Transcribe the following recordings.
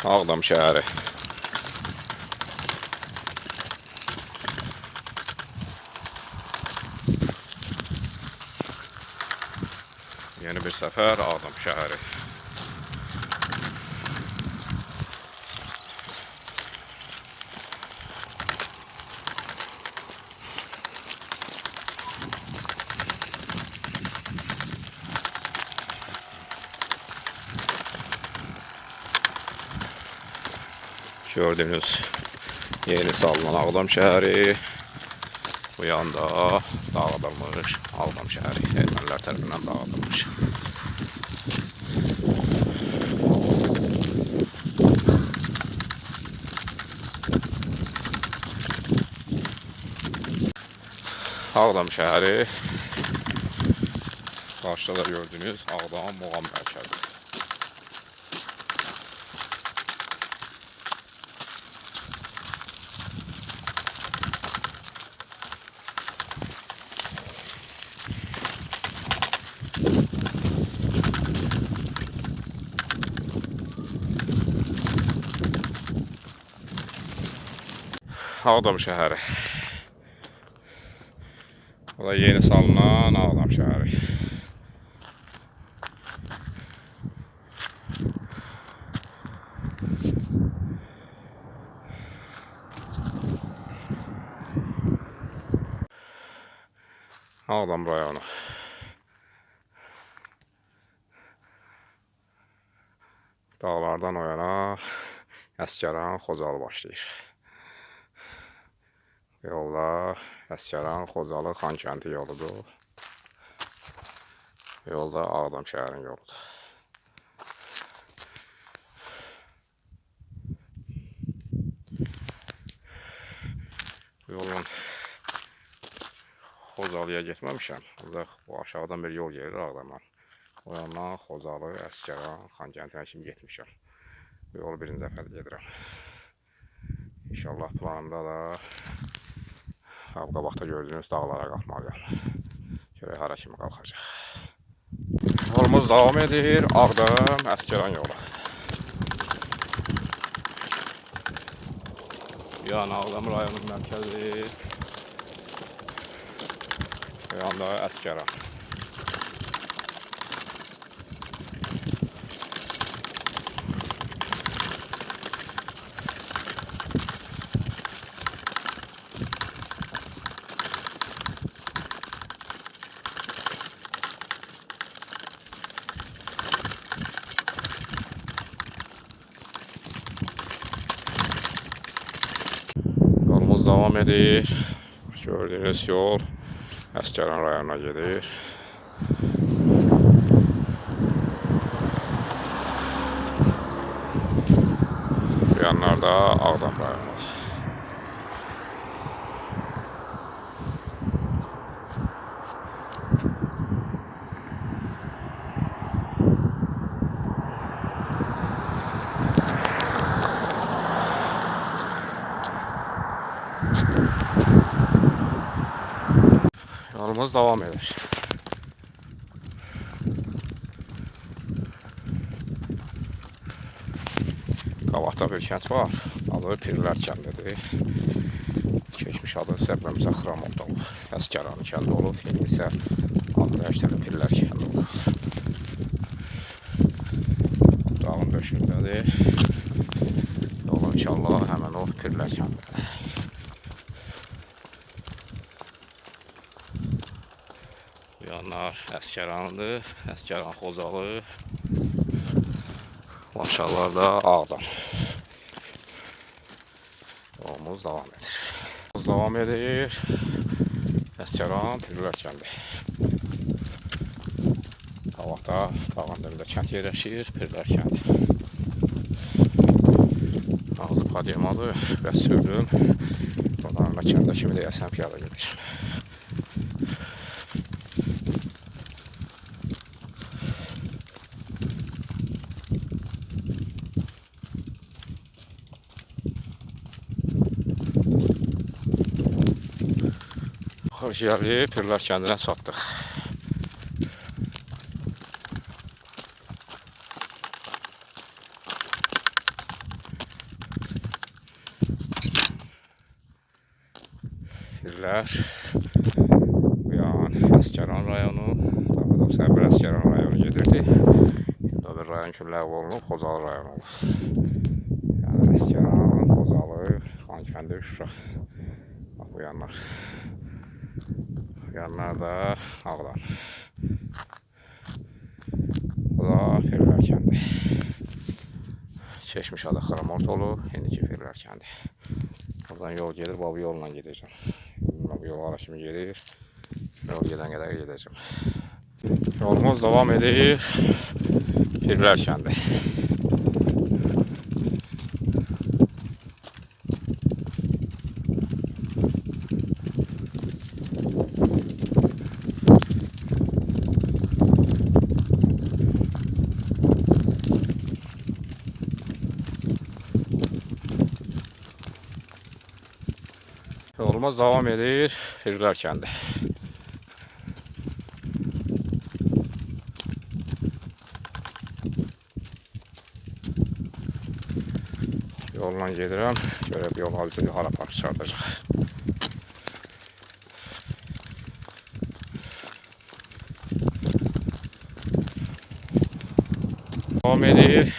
Ağdam şəhəri. Yeni bir səfər Ağdam şəhəri. Gördüğünüz yeni salınan Ağdam şəhəri. Bu yanda dağıdılmış Ağdam şəhəri. Ermənilər tərəfindən dağıdılmış. Ağdam şəhəri. Qarşıda da gördüğünüz Ağdam Muğam mərkəzi. Ağdam şəhəri. Bu da yeni salınan Ağdam şəhəri. Ağdam rayonu. Dağlardan o yana Əsgəran, Xocalı başlayır. Yolda Əsgəran, Xocalı, Xankəndi yoludur. Yolda Ağdam şəhərinin yoludur. Bu yolun Xocalıya getməmişəm. Bu aşağıdan bir yol gelir Ağdamdan. O yandan Xocalı, Əsgəran, Xankəndinə kimi getmişəm. Bu yolu birinci dəfə gedirəm. İnşallah planımda da qabaqda gördüğünüz dağlara qalxmalıyam. Görək hara kimi qalxacaq. Yolumuz davam edir. Ağdam, Əsgəran yolu. Yani Ağdam rayonun mərkəzi. Bu yanda Əsgəran. Yolumuz devam edir. Gördüğünüz yol Əsgəran rayonuna gedir. Bu yanlarda Ağdam rayonu. Yolumuz devam eder. Qabaqda bir kənd var. Adı Pirlər kəndidir. Keçmiş adı Səbrəmizə Xramov da olub. Əsgəranın kəndi olub. İndi isə adı dəyişdirilib Pirlər kəndi olub. Dağın döşündədir. Yol inşallah həmən o Pirlər kəndidir. Yanlar Əsgərandır, Əsgəran Xocalı, aşağılarda Ağdam. Yolumuz devam edir. Yolumuz devam edir. Əsgəran, Pirlər kəndi. Qabaqda dağın dibində kənd yerləşir, Pirlər kəndi. Ağzı Padiyamadır və sürdüm. Oradan da kəndə kimi deyərsəm piyada gedirəm. Xırşiyəli Pirlər kəndinə çatdıq. gedirlər. Bu yan Əsgəran rayonu, daha doğrusu əvvəl Əsgəran rayonu gedirdi. İndi bir rayon kimi ləğv olunub, Xocalı rayonu olub. Yəni Əsgəran, Xocalı, Xankəndi, Şuşa. Bax bu yanlar. Bu yanlar da Ağdam. Bu da Ferlər kəndi. Keçmiş adı Xramort olub, indiki Ferlər kəndi. Buradan yol gedir, bu yolla gedəcəm. Bu yol hara kimi gedir, yol gedən qədər gedəcəm. Yolumuz davam edir, Ferlər kəndi. Yolumuz davam edir, Ferlər kəndi. Yolla gedirəm, görək yol bizi hara aparıb çıxardacaq. Davam edir,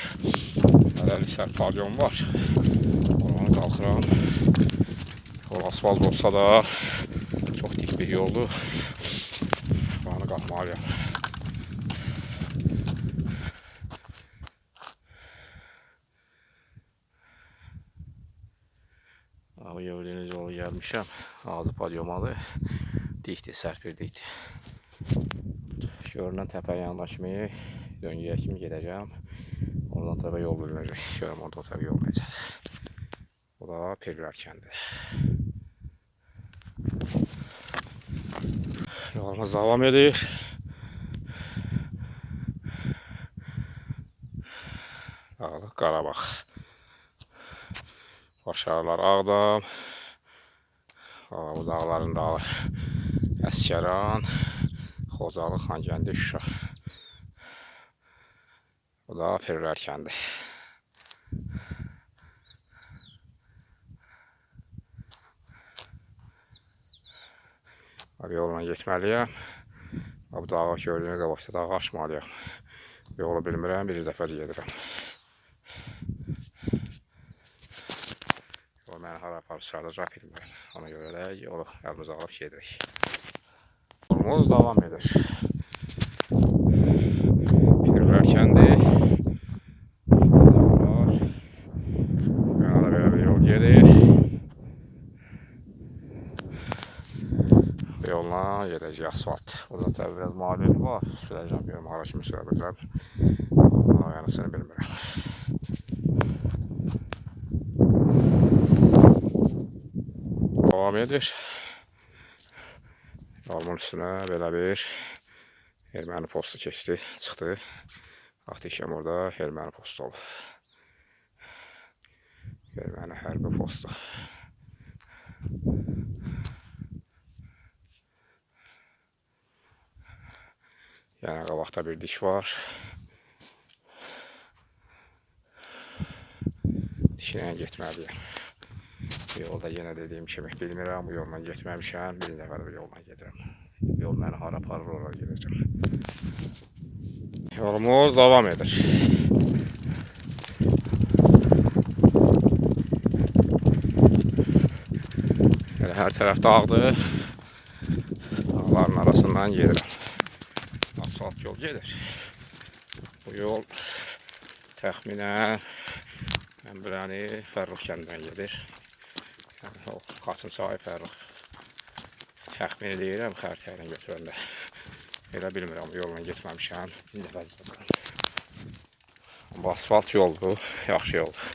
hələlik sərpalyon var, oranı qalxıram. Yol asfalt olsa da çox dik bir yoldur, oranı qalxmalıyam. Bu gördüyünüz yolu gəlmişəm. Ağzı podyomalı, dikdir, sərpir dikdir. Görünən təpə yanına kimi, döngəyə kimi gedəcəm. Oradan təpə yol bilinəcək. Görəm orada o təpə yol necədir. Bu da Ferlər kəndidir. Yolumuz davam edir. Dağlıq Qarabağ. Başarılar Ağdam. Bu dağların dağı Əsgəran, Xocalı, Xankəndi, Şuşa. Bu da Ferlər kəndi. Yolla getməliyəm. Bu dağı gördüyünüz qabaqda dağı aşmalıyam. Yolu bilmirəm, bir dəfə gedirəm. Yol məni hara aparıb çıxardacaq bilmirəm. Ona görə də yolu əlimizə alıb gedirik. Yolumuz davam edir. Ferlər kəndi. Yana da belə bir yol gedir. Yolla gedəcək asfalt. Burada təbii biraz maliyeti var. Sürəcəm, görüm hara kimi sürə bilirəm. Amma yanısını bilmirəm. Davam edir. Yolumun üstünə belə bir erməni postu keçdi, çıxdı. Axtikəm orada erməni postu olub. Erməni hərbi postu. Yəni qabaqda bir diş var. Dişlə getməliyəm. Bu yolda yenə dediyim kimi bilmirəm, bu yolla getməmişəm, bir dəfə də bir yolla gedirəm. Yol məni hara aparır, oraya gedəcəm. Yolumuz davam edir. Hər tərəf dağdır. Dağların arasından gedirəm. Asfalt yol gedir. Bu yol təxminən mən biləni Fərrux kəndindən gedir. Yəni o Qasımçay Fərrux. Təxmin edirəm xəritəylə götürəndə. Elə bilmirəm, bu yolla getməmişəm. Bir dəfə gedirəm. Bu asfalt yoldur, yaxşı yoldur.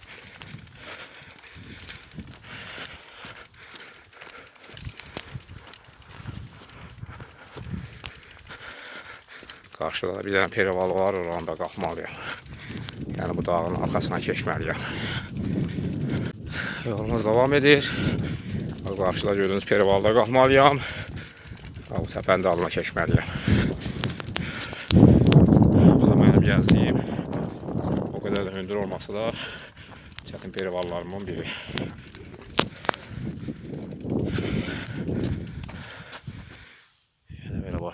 Qarşıda bir dənə perivalı var, oranı da qalxmalıyam. Yəni bu dağın arxasına keçməliyəm. Yolumuz davam edir. Qarşıda gördüyünüz perivalda qalxmalıyam. Bu təpənin dalına keçməliyəm. Bu da mənim gəzdiyim. O qədər də hündür olmasa da çətin perivallarımın biri.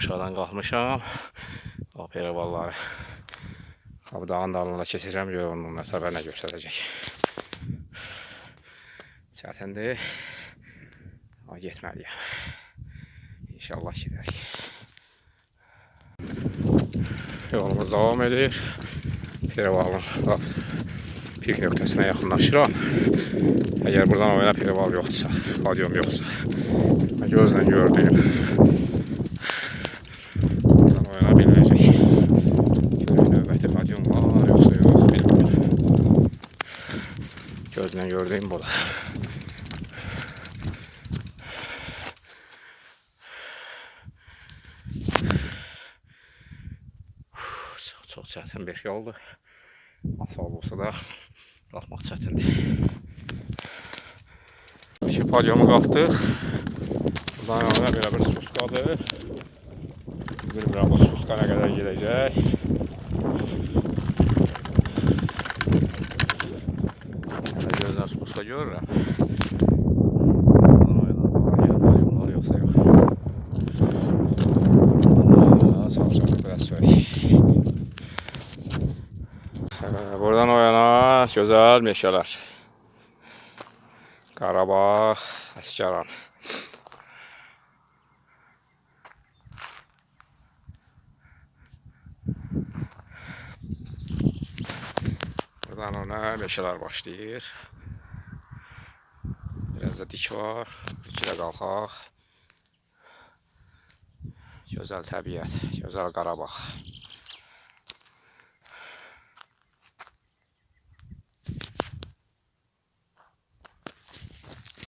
aşağıdan qalxmışam. O perivalları. Bu dağın dalına keçəcəm, görə onun səfər nə göstərəcək. Çətindir. Ama getməliyəm. İnşallah gedərik. Yolumuz devam edir. Perivalın pik nöqtəsinə yaxınlaşıram. Əgər buradan oyuna perival yoxdursa, padyum yoxsa, gözlə gördüyüm buradan oyuna bilməyəcək. Növbəti padyum var, yoxsa yox, bilmirəm. Gözlə gördüyüm bu da. Çox çətin bir yoldur. Nasıl olursa da qalxmaq çətindir. İki padyumu qalxdıq. Buradan yana belə bir spuskadır. Bilmirəm bu spuska nə qədər gedəcək. Gözdən spuska görürəm. Padyumlar yoxsa yox. Çalışacaq biraz söylədik. Buradan o yana gözəl meşələr. Qarabağ, Əsgəran. Buradan ona meşələr başlayır. Biraz da dik var. Dikilə qalxaq. Gözəl təbiət, gözəl Qarabağ.